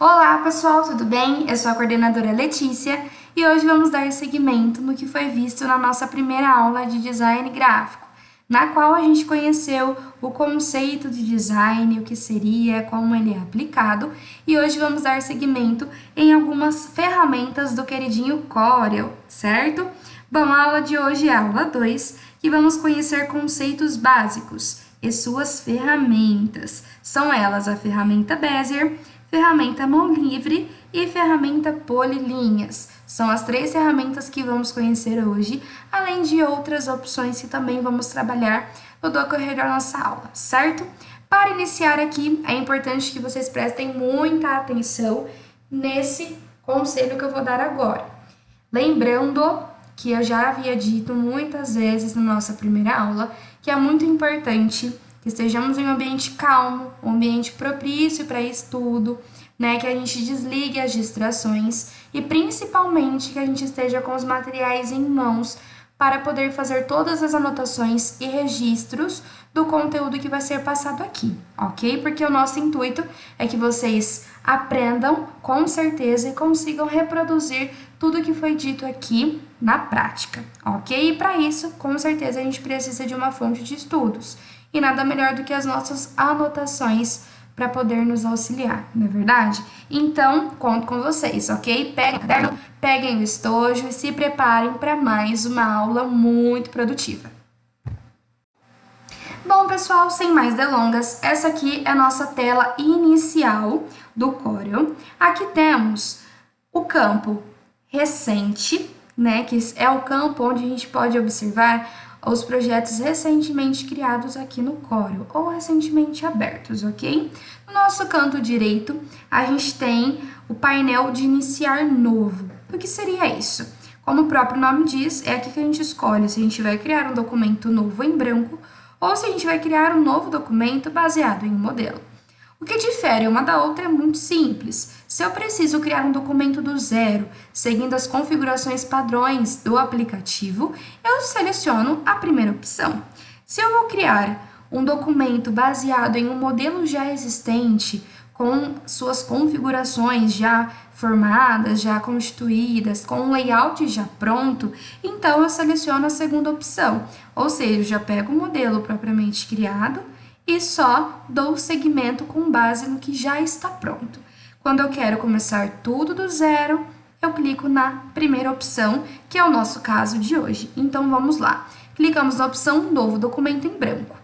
Olá pessoal, tudo bem? Eu sou a coordenadora Letícia e hoje vamos dar seguimento no que foi visto na nossa primeira aula de design gráfico, na qual a gente conheceu o conceito de design, o que seria, como ele é aplicado, e hoje vamos dar seguimento em algumas ferramentas do queridinho Corel, certo? Bom, a aula de hoje é a aula 2, que vamos conhecer conceitos básicos e suas ferramentas. São elas a ferramenta Bezier, ferramenta mão livre e ferramenta polilinhas. São as três ferramentas que vamos conhecer hoje, além de outras opções que também vamos trabalhar no decorrer da nossa aula, certo? Para iniciar aqui, é importante que vocês prestem muita atenção nesse conselho que eu vou dar agora. Lembrando que eu já havia dito muitas vezes na nossa primeira aula que é muito importante que estejamos em um ambiente calmo, um ambiente propício para estudo, né? Que a gente desligue as distrações e principalmente que a gente esteja com os materiais em mãos para poder fazer todas as anotações e registros do conteúdo que vai ser passado aqui, ok? Porque o nosso intuito é que vocês aprendam com certeza e consigam reproduzir tudo que foi dito aqui na prática, ok? E para isso, com certeza, a gente precisa de uma fonte de estudos. E nada melhor do que as nossas anotações para poder nos auxiliar, não é verdade? Então, conto com vocês, ok? Peguem o estojo e se preparem para mais uma aula muito produtiva. Bom, pessoal, sem mais delongas, essa aqui é a nossa tela inicial do Corel. Aqui temos o campo recente, né, que é o campo onde a gente pode observar os projetos recentemente criados aqui no Corel, ou recentemente abertos, ok? No nosso canto direito, a gente tem o painel de iniciar novo. O que seria isso? Como o próprio nome diz, é aqui que a gente escolhe se a gente vai criar um documento novo em branco ou se a gente vai criar um novo documento baseado em um modelo. O que difere uma da outra é muito simples. Se eu preciso criar um documento do zero, seguindo as configurações padrões do aplicativo, eu seleciono a primeira opção. Se eu vou criar um documento baseado em um modelo já existente, com suas configurações já formadas, já constituídas, com um layout já pronto, então eu seleciono a segunda opção, ou seja, eu já pego o modelo propriamente criado e só dou seguimento com base no que já está pronto. Quando eu quero começar tudo do zero, eu clico na primeira opção, que é o nosso caso de hoje. Então, vamos lá. Clicamos na opção Novo Documento em branco.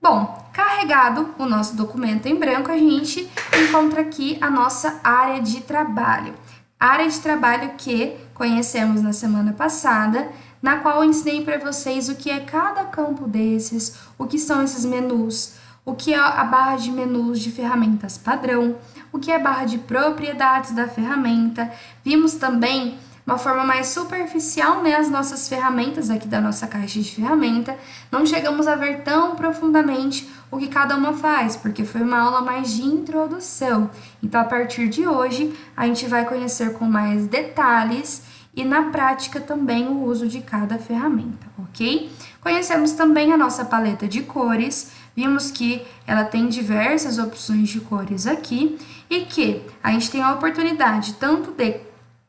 Bom, carregado o nosso documento em branco, a gente encontra aqui a nossa área de trabalho. Área de trabalho que conhecemos na semana passada, na qual eu ensinei para vocês o que é cada campo desses, o que são esses menus, o que é a barra de menus de ferramentas padrão, o que é a barra de propriedades da ferramenta. Vimos também uma forma mais superficial, né, as nossas ferramentas aqui da nossa caixa de ferramenta. Não chegamos a ver tão profundamente o que cada uma faz, porque foi uma aula mais de introdução. Então, a partir de hoje, a gente vai conhecer com mais detalhes e na prática também o uso de cada ferramenta, ok? Conhecemos também a nossa paleta de cores, vimos que ela tem diversas opções de cores aqui e que a gente tem a oportunidade tanto de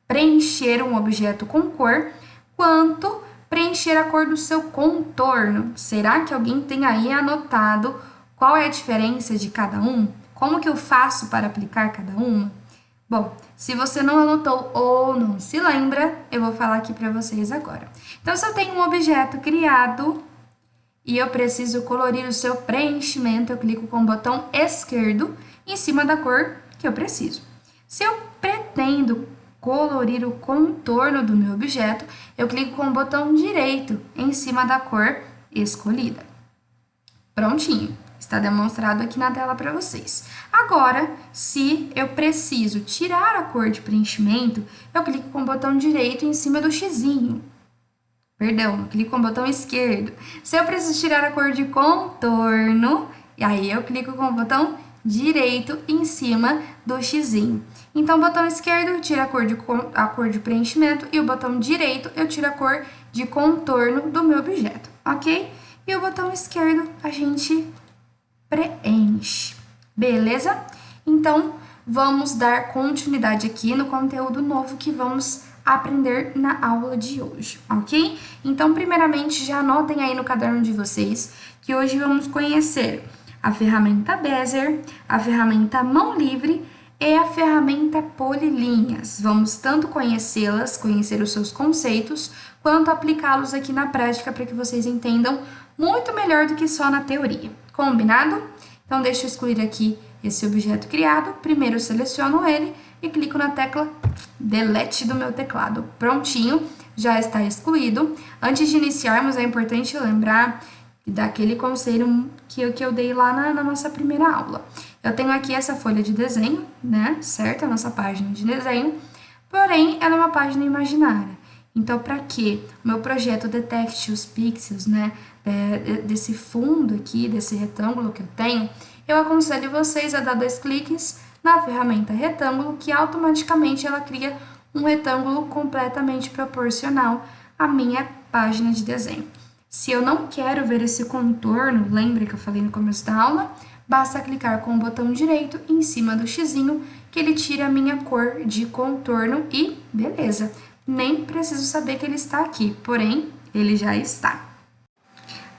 preencher um objeto com cor, quanto preencher a cor do seu contorno. Será que alguém tem aí anotado qual é a diferença de cada um? Como que eu faço para aplicar cada uma? Bom, se você não anotou ou não se lembra, eu vou falar aqui para vocês agora. Então, se eu tenho um objeto criado e eu preciso colorir o seu preenchimento, eu clico com o botão esquerdo em cima da cor que eu preciso. Se eu pretendo colorir o contorno do meu objeto, eu clico com o botão direito em cima da cor escolhida. Prontinho, está demonstrado aqui na tela para vocês. Agora, se eu preciso tirar a cor de preenchimento, eu clico com o botão direito em cima do xizinho. Perdão, eu clico com o botão esquerdo. Se eu preciso tirar a cor de contorno, e aí eu clico com o botão direito em cima do xizinho. Então, o botão esquerdo tira a cor de preenchimento e o botão direito eu tiro a cor de contorno do meu objeto, ok? E o botão esquerdo a gente preenche. Beleza? Então, vamos dar continuidade aqui no conteúdo novo que vamos aprender na aula de hoje, ok? Então, primeiramente, já anotem aí no caderno de vocês que hoje vamos conhecer a ferramenta Bezier, a ferramenta Mão Livre e a ferramenta Polilinhas. Vamos tanto conhecê-las, conhecer os seus conceitos, quanto aplicá-los aqui na prática para que vocês entendam muito melhor do que só na teoria. Combinado? Então, deixa eu excluir aqui esse objeto criado. Primeiro, seleciono ele e clico na tecla Delete do meu teclado. Prontinho, já está excluído. Antes de iniciarmos, é importante lembrar daquele conselho que eu dei lá na nossa primeira aula. Eu tenho aqui essa folha de desenho, né? Certo? A nossa página de desenho. Porém, ela é uma página imaginária. Então, para que o meu projeto detecte os pixels, né, desse fundo aqui, desse retângulo que eu tenho, eu aconselho vocês a dar 2 cliques na ferramenta retângulo, que automaticamente ela cria um retângulo completamente proporcional à minha página de desenho. Se eu não quero ver esse contorno, lembra que eu falei no começo da aula? Basta clicar com o botão direito em cima do xizinho, que ele tira a minha cor de contorno e beleza. Nem preciso saber que ele está aqui, porém, ele já está.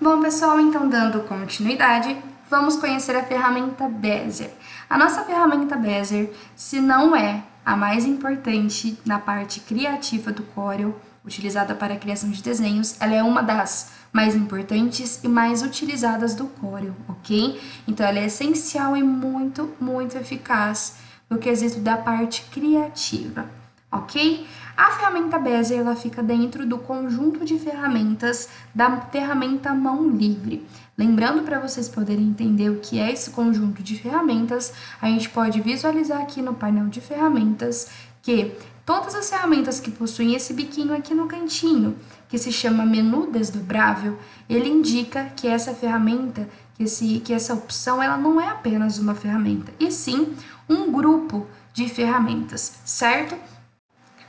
Bom, pessoal, então dando continuidade, vamos conhecer a ferramenta Bezier. A nossa ferramenta Bezier, se não é a mais importante na parte criativa do Corel, utilizada para a criação de desenhos, ela é uma das mais importantes e mais utilizadas do Corel, ok? Então, ela é essencial e muito, muito eficaz no quesito da parte criativa, ok? A ferramenta Bezier, ela fica dentro do conjunto de ferramentas da ferramenta Mão Livre. Lembrando, para vocês poderem entender o que é esse conjunto de ferramentas, a gente pode visualizar aqui no painel de ferramentas que todas as ferramentas que possuem esse biquinho aqui no cantinho, que se chama menu desdobrável, ele indica que essa ferramenta, que essa opção, ela não é apenas uma ferramenta, e sim um grupo de ferramentas, certo?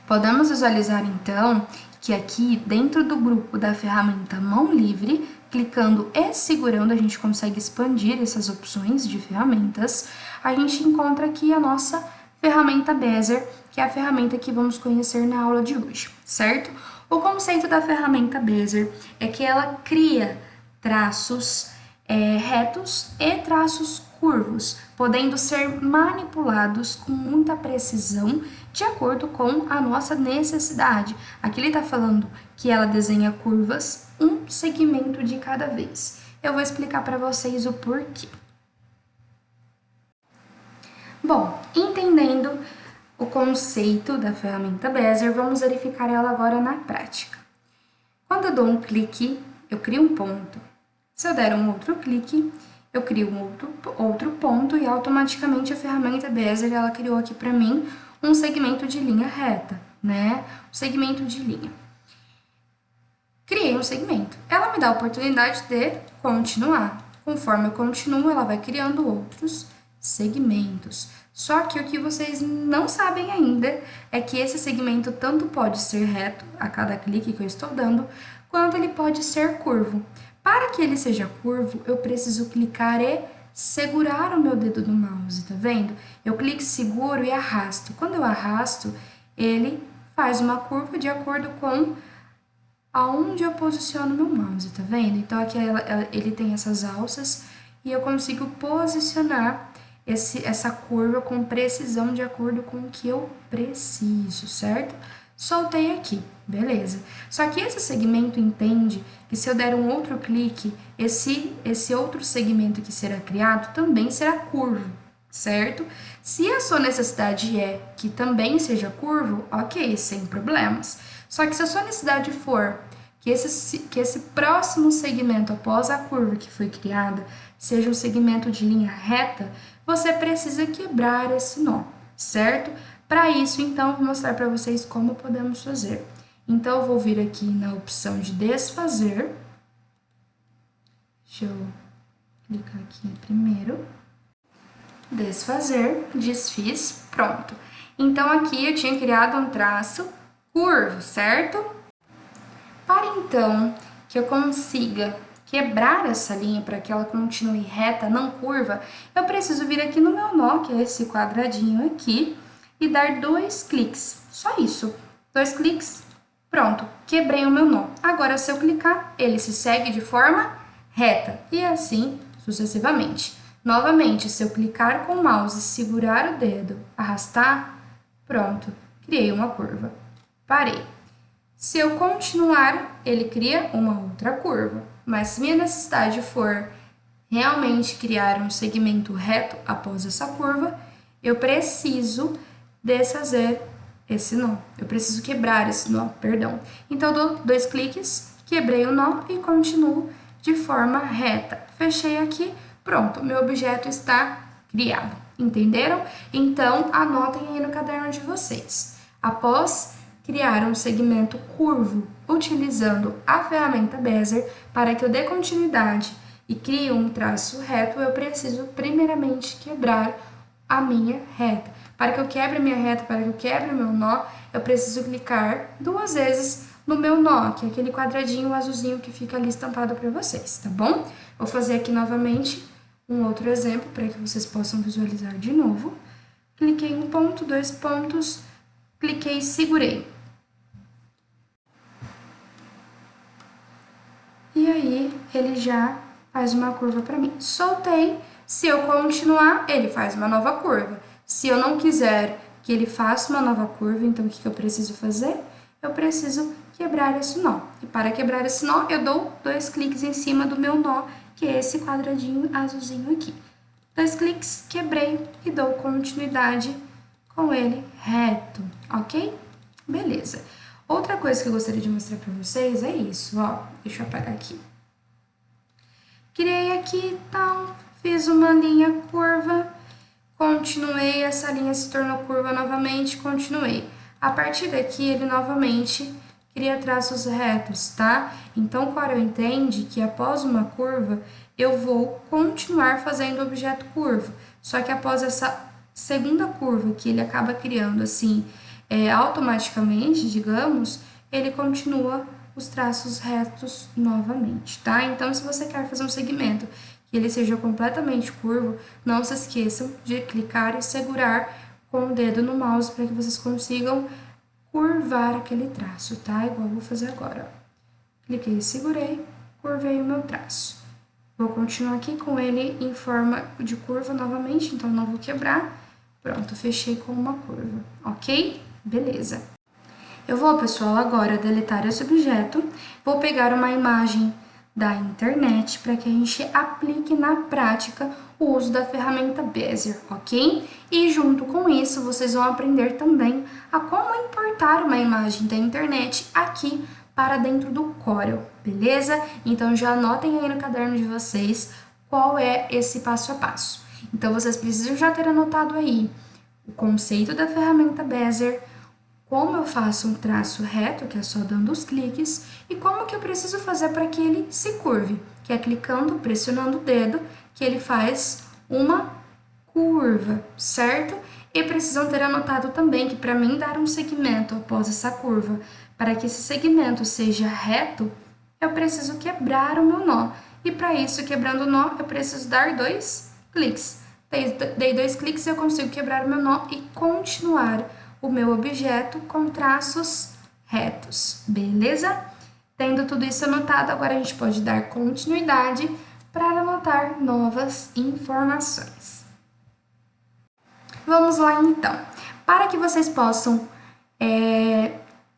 Podemos visualizar, então, que aqui dentro do grupo da ferramenta Mão Livre, clicando e segurando, a gente consegue expandir essas opções de ferramentas. A gente encontra aqui a nossa ferramenta Bezier, que é a ferramenta que vamos conhecer na aula de hoje, certo? O conceito da ferramenta Bezier é que ela cria traços retos e traços curvos, podendo ser manipulados com muita precisão de acordo com a nossa necessidade. Aqui ele está falando que ela desenha curvas, um segmento de cada vez. Eu vou explicar para vocês o porquê. Bom, entendendo o conceito da ferramenta Bezier, vamos verificar ela agora na prática. Quando eu dou um clique, eu crio um ponto. Se eu der um outro clique, eu crio um outro ponto e automaticamente a ferramenta Bezier, ela criou aqui para mim um segmento de linha reta, né? Um segmento de linha. Criei um segmento. Ela me dá a oportunidade de continuar. Conforme eu continuo, ela vai criando outros segmentos. Só que o que vocês não sabem ainda é que esse segmento tanto pode ser reto a cada clique que eu estou dando, quanto ele pode ser curvo. Para que ele seja curvo, eu preciso clicar e segurar o meu dedo do mouse, tá vendo? Eu clico, seguro e arrasto. Quando eu arrasto, ele faz uma curva de acordo com aonde eu posiciono meu mouse, tá vendo? Então aqui ele tem essas alças e eu consigo posicionar essa curva com precisão de acordo com o que eu preciso, certo? Soltei aqui, beleza. Só que esse segmento entende que se eu der um outro clique, esse outro segmento que será criado também será curvo, certo? Se a sua necessidade é que também seja curvo, ok, sem problemas. Só que se a sua necessidade for que esse próximo segmento após a curva que foi criada seja um segmento de linha reta, você precisa quebrar esse nó, certo? Para isso, então, vou mostrar para vocês como podemos fazer. Então, eu vou vir aqui na opção de desfazer. Deixa eu clicar aqui primeiro. Desfazer, desfiz, pronto. Então, aqui eu tinha criado um traço curvo, certo? Para então que eu consiga quebrar essa linha para que ela continue reta, não curva, eu preciso vir aqui no meu nó, que é esse quadradinho aqui, e dar 2 cliques. Só isso. 2 cliques, pronto, quebrei o meu nó. Agora, se eu clicar, ele se segue de forma reta e assim sucessivamente. Novamente, se eu clicar com o mouse, segurar o dedo, arrastar, pronto, criei uma curva. Parei. Se eu continuar, ele cria uma outra curva. Mas se minha necessidade for realmente criar um segmento reto após essa curva, eu preciso desfazer esse nó. Eu preciso quebrar esse nó, perdão. Então, eu dou 2 cliques, quebrei o nó e continuo de forma reta. Fechei aqui, pronto, meu objeto está criado. Entenderam? Então, anotem aí no caderno de vocês. Após criar um segmento curvo utilizando a ferramenta Bezier, para que eu dê continuidade e crie um traço reto, eu preciso primeiramente quebrar a minha reta. Para que eu quebre a minha reta, para que eu quebre o meu nó, eu preciso clicar 2 vezes no meu nó, que é aquele quadradinho azulzinho que fica ali estampado para vocês, tá bom? Vou fazer aqui novamente um outro exemplo para que vocês possam visualizar de novo. Cliquei em um ponto, 2 pontos, cliquei e segurei. E aí, ele já faz uma curva para mim. Soltei, se eu continuar, ele faz uma nova curva. Se eu não quiser que ele faça uma nova curva, então o que eu preciso fazer? Eu preciso quebrar esse nó. E para quebrar esse nó, eu dou 2 cliques em cima do meu nó, que é esse quadradinho azulzinho aqui. 2 cliques, quebrei e dou continuidade com ele reto, ok? Beleza. Outra coisa que eu gostaria de mostrar para vocês é isso, ó. Deixa eu apagar aqui. Criei aqui, tal, fiz uma linha curva, continuei, essa linha se tornou curva novamente, continuei. A partir daqui, ele novamente cria traços retos, tá? Então, o Corel entende que após uma curva, eu vou continuar fazendo o objeto curvo. Só que após essa segunda curva, que ele acaba criando assim, automaticamente, digamos, ele continua os traços retos novamente, tá? Então, se você quer fazer um segmento que ele seja completamente curvo, não se esqueçam de clicar e segurar com o dedo no mouse para que vocês consigam curvar aquele traço, tá? Igual eu vou fazer agora, ó. Cliquei e segurei, curvei o meu traço. Vou continuar aqui com ele em forma de curva novamente, então não vou quebrar. Pronto, fechei com uma curva, ok? Beleza. Eu vou, pessoal, agora deletar esse objeto, vou pegar uma imagem da internet para que a gente aplique na prática o uso da ferramenta Bezier, ok? E junto com isso, vocês vão aprender também a como importar uma imagem da internet aqui para dentro do Corel, beleza? Então já anotem aí no caderno de vocês qual é esse passo a passo. Então vocês precisam já ter anotado aí o conceito da ferramenta Bezier, como eu faço um traço reto, que é só dando os cliques, e como que eu preciso fazer para que ele se curve, que é clicando, pressionando o dedo, que ele faz uma curva, certo? E precisam ter anotado também que para mim dar um segmento após essa curva, para que esse segmento seja reto, eu preciso quebrar o meu nó. E para isso, quebrando o nó, eu preciso dar 2 cliques. Dei 2 cliques e eu consigo quebrar o meu nó e continuar o meu objeto com traços retos, beleza? Tendo tudo isso anotado, agora a gente pode dar continuidade para anotar novas informações. Vamos lá então. Para que vocês possam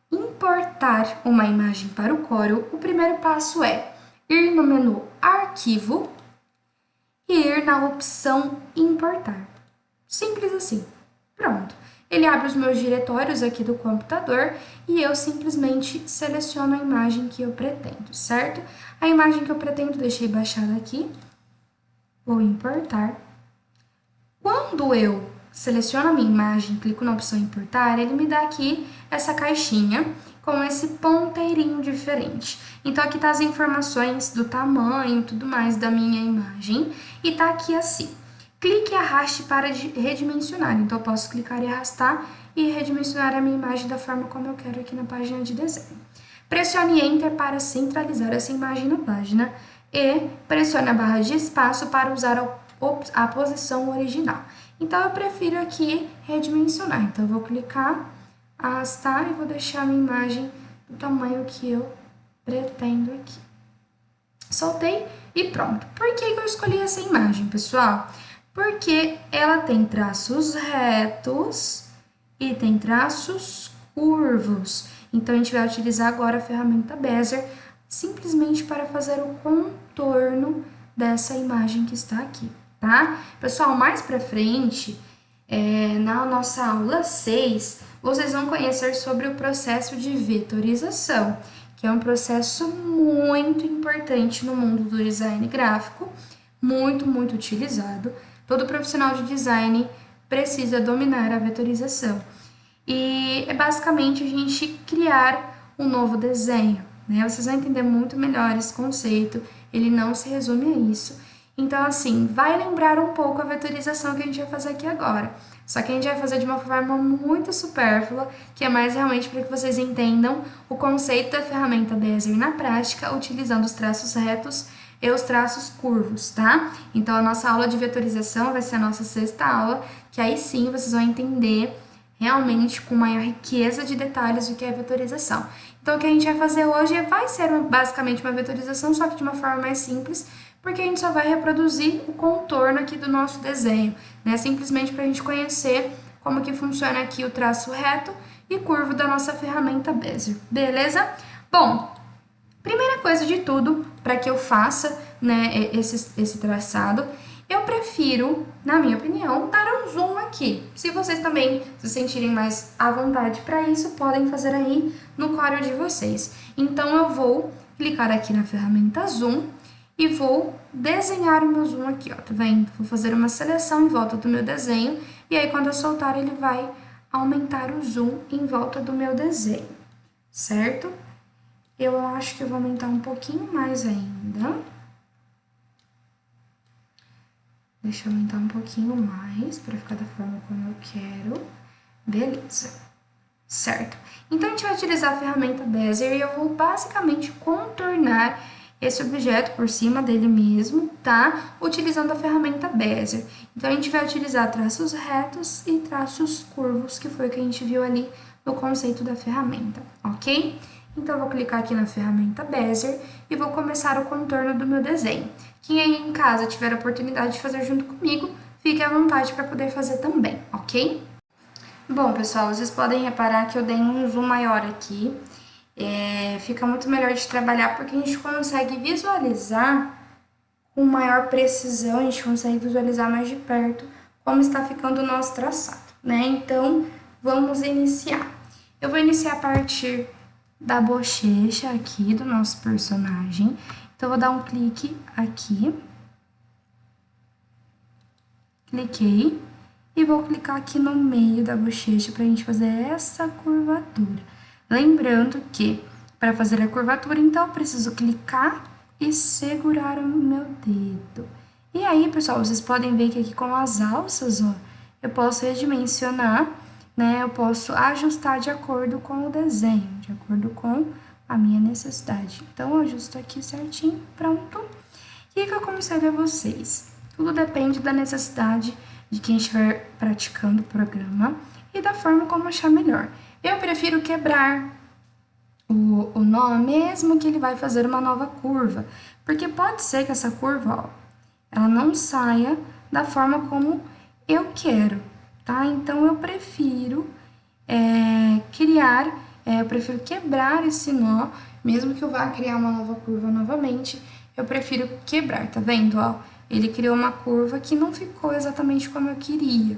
importar uma imagem para o Corel, o primeiro passo é ir no menu Arquivo e ir na opção Importar. Simples assim. Pronto. Ele abre os meus diretórios aqui do computador e eu simplesmente seleciono a imagem que eu pretendo, certo? A imagem que eu pretendo, deixei baixada aqui. Vou importar. Quando eu seleciono a minha imagem, clico na opção importar, ele me dá aqui essa caixinha com esse ponteirinho diferente. Então, aqui tá as informações do tamanho e tudo mais da minha imagem e tá aqui assim. Clique e arraste para redimensionar. Então, eu posso clicar e arrastar e redimensionar a minha imagem da forma como eu quero aqui na página de desenho. Pressione Enter para centralizar essa imagem na página. e pressione a barra de espaço para usar a posição original. Então, eu prefiro aqui redimensionar. Então, eu vou clicar, arrastar e vou deixar a minha imagem do tamanho que eu pretendo aqui. Soltei e pronto. Por que eu escolhi essa imagem, pessoal? Porque ela tem traços retos e tem traços curvos. Então, a gente vai utilizar agora a ferramenta Bezier simplesmente para fazer o contorno dessa imagem que está aqui, tá? Pessoal, mais pra frente, na nossa aula 6, vocês vão conhecer sobre o processo de vetorização, que é um processo muito importante no mundo do design gráfico, muito, muito utilizado. Todo profissional de design precisa dominar a vetorização. E é basicamente a gente criar um novo desenho, né? Vocês vão entender muito melhor esse conceito, ele não se resume a isso. Então, assim, vai lembrar um pouco a vetorização que a gente vai fazer aqui agora. Só que a gente vai fazer de uma forma muito supérflua, que é mais realmente para que vocês entendam o conceito da ferramenta Bezier na prática, utilizando os traços retos e os traços curvos, tá? Então, a nossa aula de vetorização vai ser a nossa 6ª aula, que aí sim vocês vão entender realmente com maior riqueza de detalhes o que é vetorização. Então, o que a gente vai fazer hoje vai ser basicamente uma vetorização, só que de uma forma mais simples, porque a gente só vai reproduzir o contorno aqui do nosso desenho, né? Simplesmente para a gente conhecer como que funciona aqui o traço reto e curvo da nossa ferramenta Bezier, beleza? Bom, primeira coisa de tudo, para que eu faça, né, esse traçado, eu prefiro, na minha opinião, dar um zoom aqui. Se vocês também se sentirem mais à vontade para isso, podem fazer aí no Corel de vocês. Então, eu vou clicar aqui na ferramenta Zoom e vou desenhar o meu zoom aqui, ó, tá vendo? Vou fazer uma seleção em volta do meu desenho e aí quando eu soltar ele vai aumentar o zoom em volta do meu desenho, certo? Eu acho que eu vou aumentar um pouquinho mais ainda. Deixa eu aumentar um pouquinho mais para ficar da forma como eu quero. Beleza. Certo. Então, a gente vai utilizar a ferramenta Bezier e eu vou basicamente contornar esse objeto por cima dele mesmo, tá? Utilizando a ferramenta Bezier. Então, a gente vai utilizar traços retos e traços curvos, que foi o que a gente viu ali no conceito da ferramenta, ok? Então, eu vou clicar aqui na ferramenta Bezier e vou começar o contorno do meu desenho. Quem aí em casa tiver a oportunidade de fazer junto comigo, fique à vontade para poder fazer também, ok? Bom, pessoal, vocês podem reparar que eu dei um zoom maior aqui. Fica muito melhor de trabalhar porque a gente consegue visualizar com maior precisão, a gente consegue visualizar mais de perto como está ficando o nosso traçado, né? Então, vamos iniciar. Eu vou iniciar a partir da bochecha aqui do nosso personagem. Então, eu vou dar um clique aqui. Cliquei. E vou clicar aqui no meio da bochecha para a gente fazer essa curvatura. Lembrando que, para fazer a curvatura, então, eu preciso clicar e segurar o meu dedo. E aí, pessoal, vocês podem ver que aqui com as alças, ó, eu posso redimensionar, né? Eu posso ajustar de acordo com o desenho, de acordo com a minha necessidade. Então, eu ajusto aqui certinho, pronto. E o que eu aconselho a vocês? Tudo depende da necessidade de quem estiver praticando o programa e da forma como achar melhor. Eu prefiro quebrar o nó, mesmo que ele vai fazer uma nova curva, porque pode ser que essa curva, ó, ela não saia da forma como eu quero, tá? Então, eu prefiro eu prefiro quebrar esse nó, mesmo que eu vá criar uma nova curva novamente, eu prefiro quebrar, tá vendo, ó? Ele criou uma curva que não ficou exatamente como eu queria,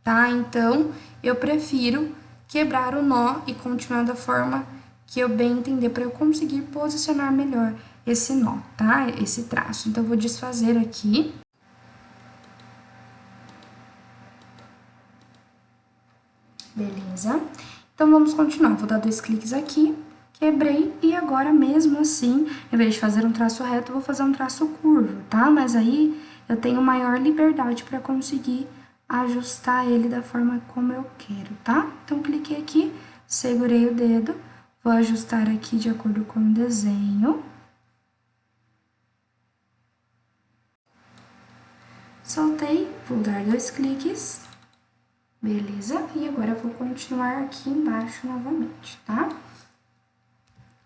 tá? Então, eu prefiro quebrar o nó e continuar da forma que eu bem entender para eu conseguir posicionar melhor esse nó, tá? Esse traço. Então, eu vou desfazer aqui. Beleza? Então, vamos continuar. Vou dar 2 cliques aqui, quebrei e agora mesmo assim, em vez de fazer um traço reto, eu vou fazer um traço curvo, tá? Mas aí eu tenho maior liberdade para conseguir ajustar ele da forma como eu quero, tá? Então, cliquei aqui, segurei o dedo, vou ajustar aqui de acordo com o desenho. soltei, vou dar 2 cliques, beleza? E agora eu vou continuar aqui embaixo novamente, tá?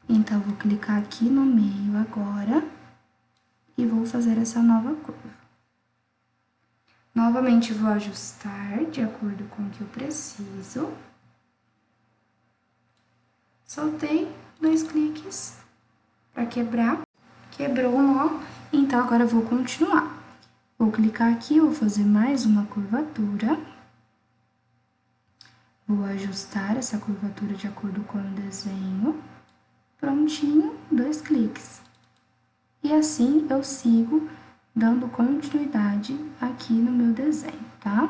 Então, vou clicar aqui no meio agora e vou fazer essa nova curva. Novamente, vou ajustar de acordo com o que eu preciso. Soltei, 2 cliques para quebrar. Quebrou o nó, então agora eu vou continuar. Vou clicar aqui, vou fazer mais uma curvatura. Vou ajustar essa curvatura de acordo com o desenho. Prontinho, 2 cliques. E assim eu sigo dando continuidade aqui no meu desenho, tá?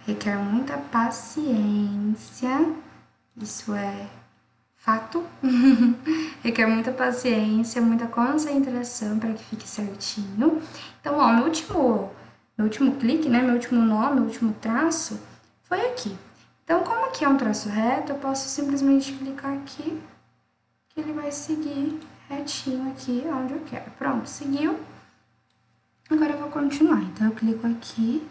Requer muita paciência, isso é fato. Requer muita paciência, muita concentração para que fique certinho. Então, ó, meu último clique, né, meu último nó, meu último traço foi aqui. Então, como aqui é um traço reto, eu posso simplesmente clicar aqui, que ele vai seguir retinho aqui onde eu quero. Pronto, seguiu. Agora eu vou continuar. Então, eu clico aqui.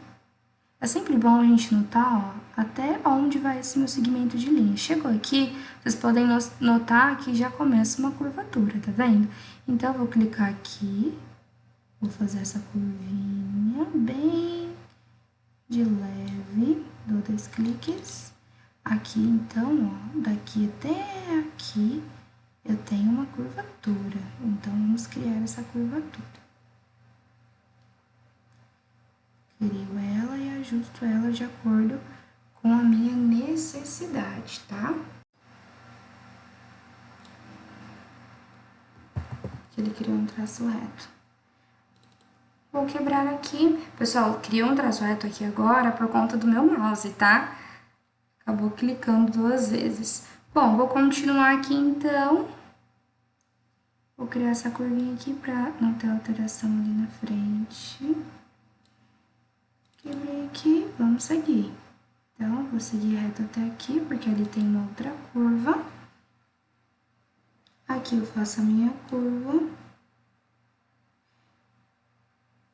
É sempre bom a gente notar, ó, até onde vai esse meu segmento de linha. Chegou aqui, vocês podem notar que já começa uma curvatura, tá vendo? Então, eu vou clicar aqui, vou fazer essa curvinha bem de leve, dou 2 cliques. Aqui, então, ó, daqui até aqui, eu tenho uma curvatura. Então, vamos criar essa curvatura. Crio ela e ajusto ela de acordo com a minha necessidade, tá? Ele criou um traço reto. Vou quebrar aqui. Pessoal, criou um traço reto aqui agora por conta do meu mouse, tá? Acabou clicando 2 vezes. Bom, vou continuar aqui então. Vou criar essa curvinha aqui pra não ter alteração ali na frente. Quebrei aqui, vamos seguir. Então, vou seguir reto até aqui, porque ali tem uma outra curva. Aqui eu faço a minha curva.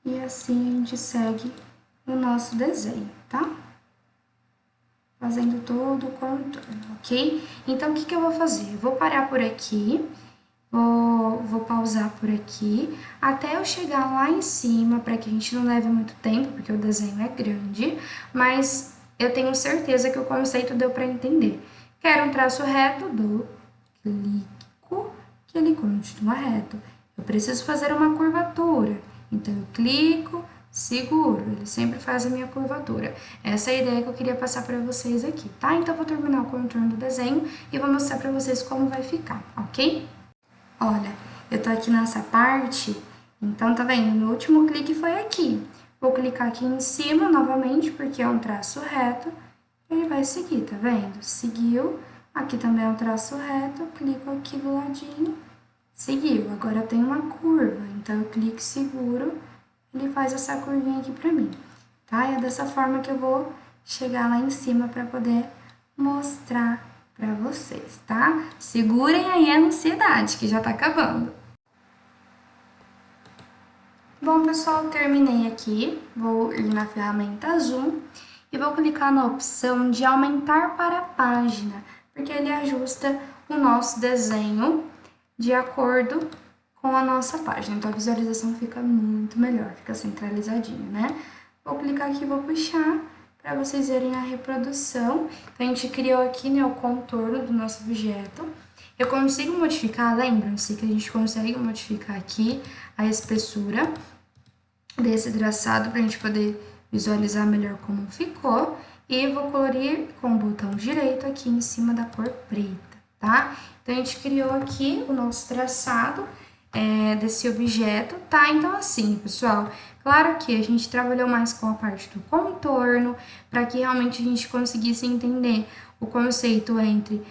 E assim a gente segue o nosso desenho, tá? Fazendo todo o contorno, ok? Então, o que eu vou fazer? Eu vou parar por aqui. Vou pausar por aqui, até eu chegar lá em cima, para que a gente não leve muito tempo, porque o desenho é grande, mas eu tenho certeza que o conceito deu para entender. Quero um traço reto, dou clico, que ele continua reto. Eu preciso fazer uma curvatura, então eu clico, seguro, ele sempre faz a minha curvatura. Essa é a ideia que eu queria passar para vocês aqui, tá? Então, eu vou terminar o contorno do desenho e vou mostrar para vocês como vai ficar, ok? Olha, eu tô aqui nessa parte, então tá vendo? Meu último clique foi aqui. Vou clicar aqui em cima novamente, porque é um traço reto, ele vai seguir, tá vendo? Seguiu, aqui também é um traço reto, clico aqui do ladinho, seguiu. Agora eu tenho uma curva, então eu clico e seguro, ele faz essa curvinha aqui pra mim, tá? E é dessa forma que eu vou chegar lá em cima pra poder mostrar para vocês, tá? Segurem aí a ansiedade, que já tá acabando. Bom, pessoal, terminei aqui. Vou ir na ferramenta Zoom e vou clicar na opção de aumentar para a página, porque ele ajusta o nosso desenho de acordo com a nossa página. Então, a visualização fica muito melhor, fica centralizadinho, né? Vou clicar aqui e vou puxar para vocês verem a reprodução. Então, a gente criou aqui, né, o contorno do nosso objeto. Eu consigo modificar, lembram-se que a gente consegue modificar aqui a espessura desse traçado para a gente poder visualizar melhor como ficou. E vou colorir com o botão direito aqui em cima da cor preta, tá? Então, a gente criou aqui o nosso traçado. desse objeto, tá? Então, assim, pessoal, claro que a gente trabalhou mais com a parte do contorno, para que realmente a gente conseguisse entender o conceito entre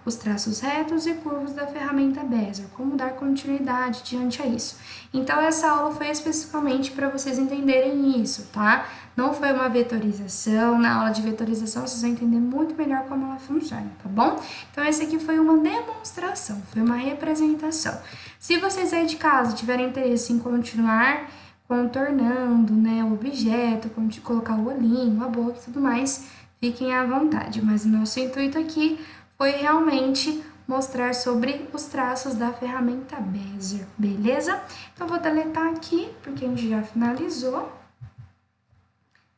os traços retos e curvos da ferramenta Bezier, como dar continuidade diante a isso. Então, essa aula foi especificamente para vocês entenderem isso, tá? Não foi uma vetorização, na aula de vetorização vocês vão entender muito melhor como ela funciona, tá bom? Então, esse aqui foi uma demonstração, foi uma representação. Se vocês aí de casa tiverem interesse em continuar contornando, né, o objeto, colocar o olhinho, a boca e tudo mais, fiquem à vontade, mas o nosso intuito aqui foi realmente mostrar sobre os traços da ferramenta Bezier, beleza? Então, vou deletar aqui, porque a gente já finalizou.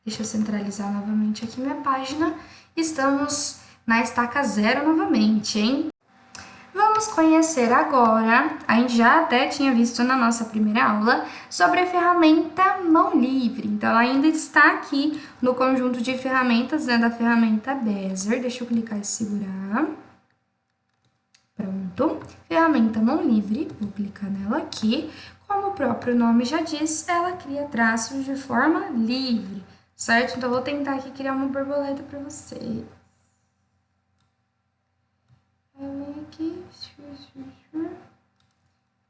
Deixa eu centralizar novamente aqui minha página. Estamos na estaca 0 novamente, hein? Vamos conhecer agora, a gente já até tinha visto na nossa primeira aula, sobre a ferramenta mão livre. Então, ela ainda está aqui no conjunto de ferramentas, né, da ferramenta Bezier. Deixa eu clicar e segurar. Pronto. Ferramenta mão livre, vou clicar nela aqui. Como o próprio nome já diz, ela cria traços de forma livre, certo? Então, eu vou tentar aqui criar uma borboleta para vocês. Aqui.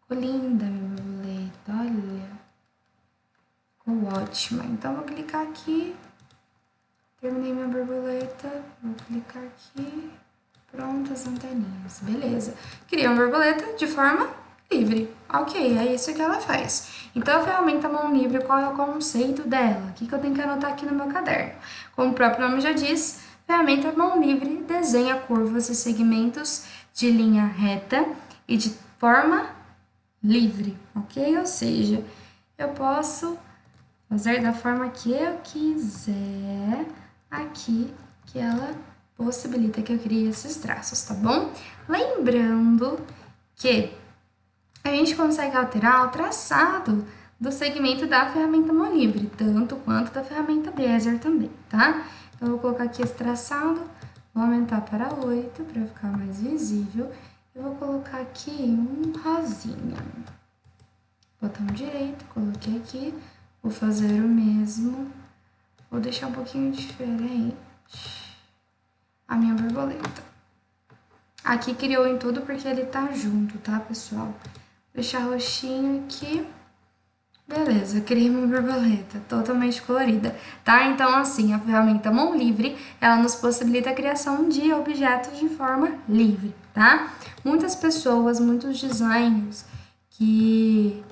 Ficou linda minha borboleta, olha. Ficou ótima. Então, vou clicar aqui. Terminei minha borboleta. Vou clicar aqui. Pronto, as anteninhas. Beleza. Criei uma borboleta de forma livre. Ok, é isso que ela faz. Então, a ferramenta mão livre, qual é o conceito dela? O que eu tenho que anotar aqui no meu caderno? Como o próprio nome já diz, ferramenta mão livre desenha curvas e segmentos de linha reta e de forma livre, ok? Ou seja, eu posso fazer da forma que eu quiser aqui, que ela possibilita que eu crie esses traços, tá bom? Lembrando que a gente consegue alterar o traçado do segmento da ferramenta mão livre, tanto quanto da ferramenta Bezier também, tá? Então, eu vou colocar aqui esse traçado, vou aumentar para 8 para ficar mais visível. Eu vou colocar aqui um rosinha. Botão direito, coloquei aqui. Vou fazer o mesmo. Vou deixar um pouquinho diferente a minha borboleta. Aqui criou em tudo porque ele tá junto, tá, pessoal? Vou deixar roxinho aqui. Beleza, criei uma borboleta totalmente colorida, tá? Então, assim, a ferramenta mão livre, ela nos possibilita a criação de objetos de forma livre, tá? Muitas pessoas, muitos designers que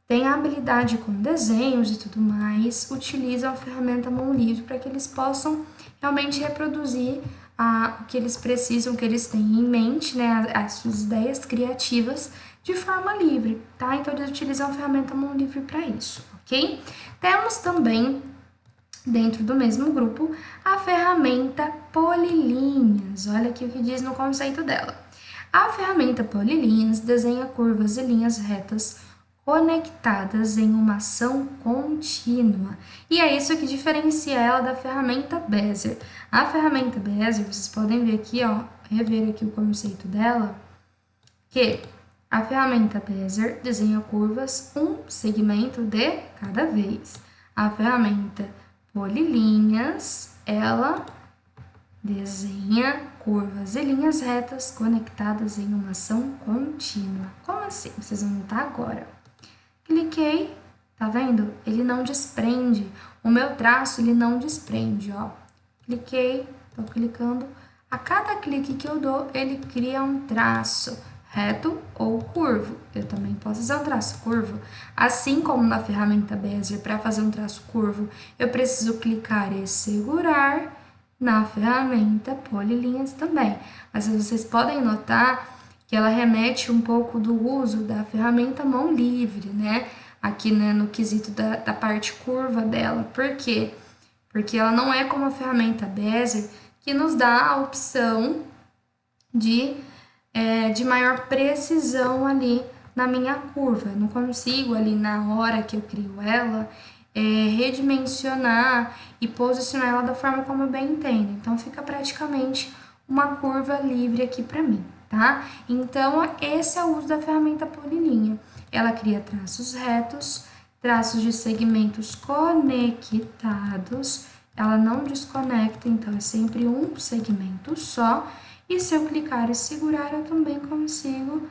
têm habilidade com desenhos e tudo mais, utilizam a ferramenta mão livre para que eles possam realmente reproduzir o que eles precisam, o que eles têm em mente, né? As suas ideias criativas de forma livre, tá? Então, eles utilizam a ferramenta mão livre para isso, ok? Temos também, dentro do mesmo grupo, a ferramenta polilinhas. Olha aqui o que diz no conceito dela. A ferramenta polilinhas desenha curvas e linhas retas conectadas em uma ação contínua. E é isso que diferencia ela da ferramenta Bezier. A ferramenta Bezier, vocês podem ver aqui, ó, rever aqui o conceito dela, que a ferramenta Bezier desenha curvas um segmento de cada vez. A ferramenta polilinhas, ela desenha curvas e linhas retas conectadas em uma ação contínua. Como assim? Vocês vão notar agora. Cliquei, tá vendo? Ele não desprende. O meu traço, ele não desprende, ó. Cliquei, tô clicando. A cada clique que eu dou, ele cria um traço reto ou curvo. Eu também posso usar um traço curvo. Assim como na ferramenta Bezier, para fazer um traço curvo, eu preciso clicar e segurar. Na ferramenta polilinhas também. Mas vocês podem notar que ela remete um pouco do uso da ferramenta mão livre, né? Aqui, né, no quesito da parte curva dela. Por quê? Porque ela não é como a ferramenta Bezier, que nos dá a opção de maior precisão ali na minha curva. Eu não consigo ali na hora que eu crio ela redimensionar e posicionar ela da forma como eu bem entendo. Então, fica praticamente uma curva livre aqui para mim, tá? Então, esse é o uso da ferramenta polilinha. Ela cria traços retos, traços de segmentos conectados, ela não desconecta, então é sempre um segmento só, e se eu clicar e segurar, eu também consigo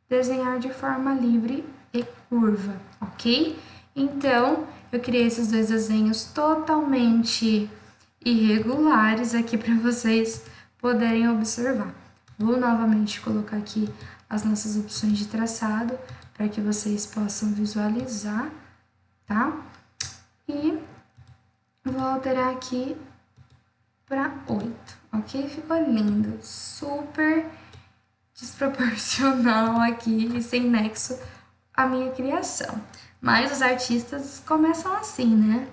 desenhar de forma livre e curva, ok? Então, eu criei esses dois desenhos totalmente irregulares aqui para vocês poderem observar. Vou novamente colocar aqui as nossas opções de traçado para que vocês possam visualizar, tá? E vou alterar aqui para 8, ok? Ficou lindo, super desproporcional aqui e sem nexo a minha criação. Mas os artistas começam assim, né?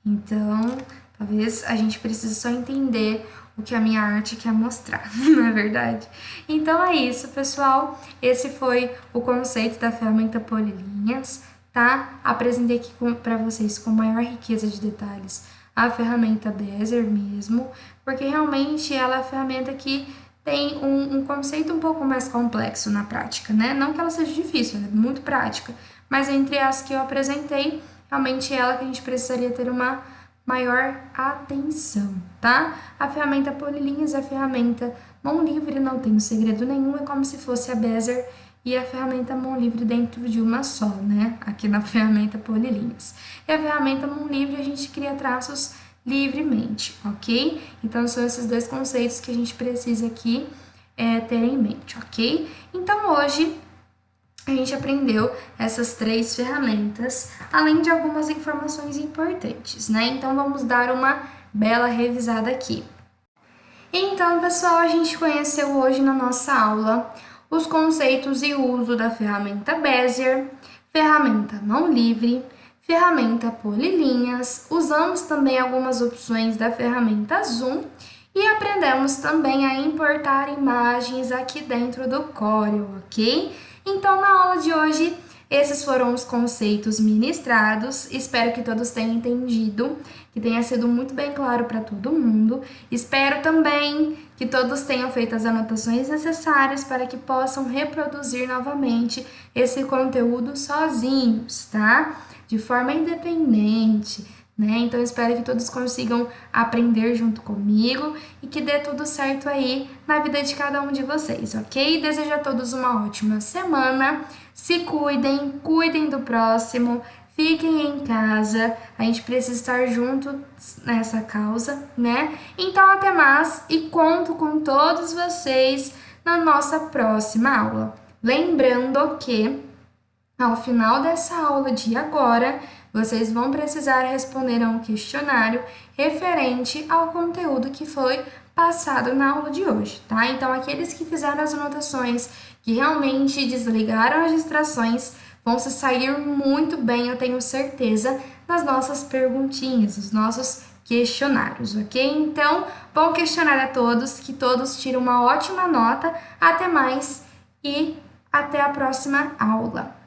Então, talvez a gente precise só entender o que a minha arte quer mostrar, não é verdade? Então é isso, pessoal. Esse foi o conceito da ferramenta polilinhas, tá? Apresentei aqui para vocês com maior riqueza de detalhes a ferramenta Bezier mesmo, porque realmente ela é a ferramenta que tem um conceito um pouco mais complexo na prática, né? Não que ela seja difícil, ela é muito prática, mas entre as que eu apresentei, realmente é ela que a gente precisaria ter uma maior atenção, tá? A ferramenta polilinhas é a ferramenta mão livre, não tem segredo nenhum, é como se fosse a Bezier e a ferramenta mão livre dentro de uma só, né? Aqui na ferramenta polilinhas. E a ferramenta mão livre a gente cria traços livremente, ok? Então são esses dois conceitos que a gente precisa aqui ter em mente, ok? Então hoje a gente aprendeu essas 3 ferramentas, além de algumas informações importantes, né? Então vamos dar uma bela revisada aqui. Então, pessoal, a gente conheceu hoje na nossa aula os conceitos e uso da ferramenta Bezier, ferramenta mão livre, ferramenta polilinhas, usamos também algumas opções da ferramenta Zoom e aprendemos também a importar imagens aqui dentro do Corel, ok? Então, na aula de hoje, esses foram os conceitos ministrados. Espero que todos tenham entendido, que tenha sido muito bem claro para todo mundo. Espero também que todos tenham feito as anotações necessárias para que possam reproduzir novamente esse conteúdo sozinhos, tá? De forma independente, né? Então, espero que todos consigam aprender junto comigo e que dê tudo certo aí na vida de cada um de vocês, ok? Desejo a todos uma ótima semana. Se cuidem, cuidem do próximo, fiquem em casa. A gente precisa estar junto nessa causa, né? Então, até mais e conto com todos vocês na nossa próxima aula. Lembrando que ao final dessa aula de agora, vocês vão precisar responder a um questionário referente ao conteúdo que foi passado na aula de hoje, tá? Então, aqueles que fizeram as anotações, que realmente desligaram as distrações, vão se sair muito bem, eu tenho certeza, nas nossas perguntinhas, nos nossos questionários, ok? Então, bom questionário a todos, que todos tirem uma ótima nota. Até mais e até a próxima aula.